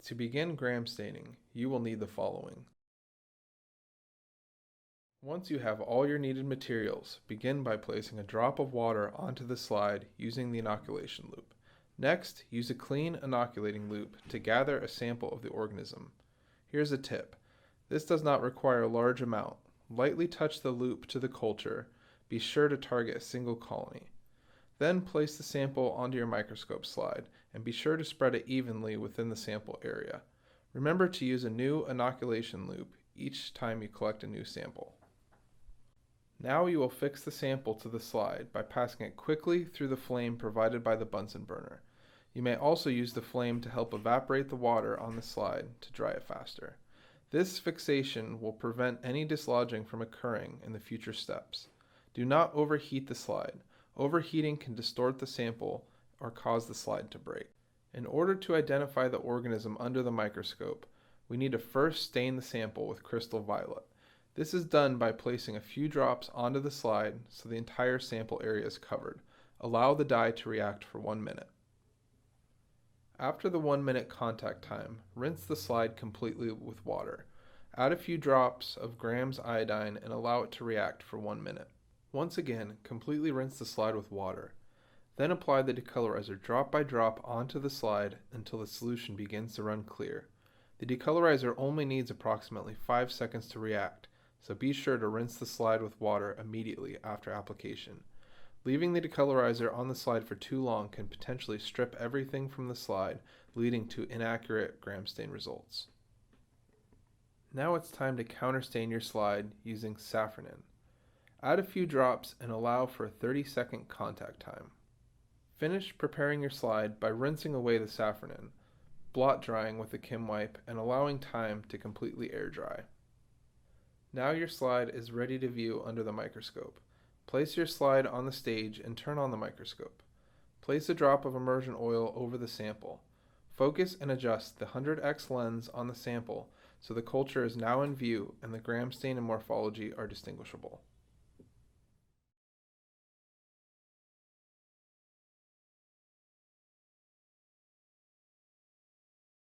To begin gram staining, you will need the following. Once you have all your needed materials, begin by placing a drop of water onto the slide using the inoculation loop. Next, use a clean inoculating loop to gather a sample of the organism. Here's a tip. This does not require a large amount. Lightly touch the loop to the culture. Be sure to target a single colony. Then place the sample onto your microscope slide and be sure to spread it evenly within the sample area. Remember to use a new inoculation loop each time you collect a new sample. Now you will fix the sample to the slide by passing it quickly through the flame provided by the Bunsen burner. You may also use the flame to help evaporate the water on the slide to dry it faster. This fixation will prevent any dislodging from occurring in the future steps. Do not overheat the slide. Overheating can distort the sample or cause the slide to break. In order to identify the organism under the microscope, we need to first stain the sample with crystal violet. This is done by placing a few drops onto the slide so the entire sample area is covered. Allow the dye to react for 1 minute. After the 1 minute contact time, rinse the slide completely with water. Add a few drops of grams iodine and allow it to react for 1 minute. Once again, completely rinse the slide with water. Then apply the decolorizer drop by drop onto the slide until the solution begins to run clear. The decolorizer only needs approximately 5 seconds to react, so be sure to rinse the slide with water immediately after application. Leaving the decolorizer on the slide for too long can potentially strip everything from the slide, leading to inaccurate gram stain results. Now it's time to counterstain your slide using safranin. Add a few drops and allow for a 30-second contact time. Finish preparing your slide by rinsing away the safranin, blot drying with a Kim wipe, and allowing time to completely air dry. Now your slide is ready to view under the microscope. Place your slide on the stage and turn on the microscope. Place a drop of immersion oil over the sample. Focus and adjust the 100x lens on the sample so the culture is now in view and the gram stain and morphology are distinguishable.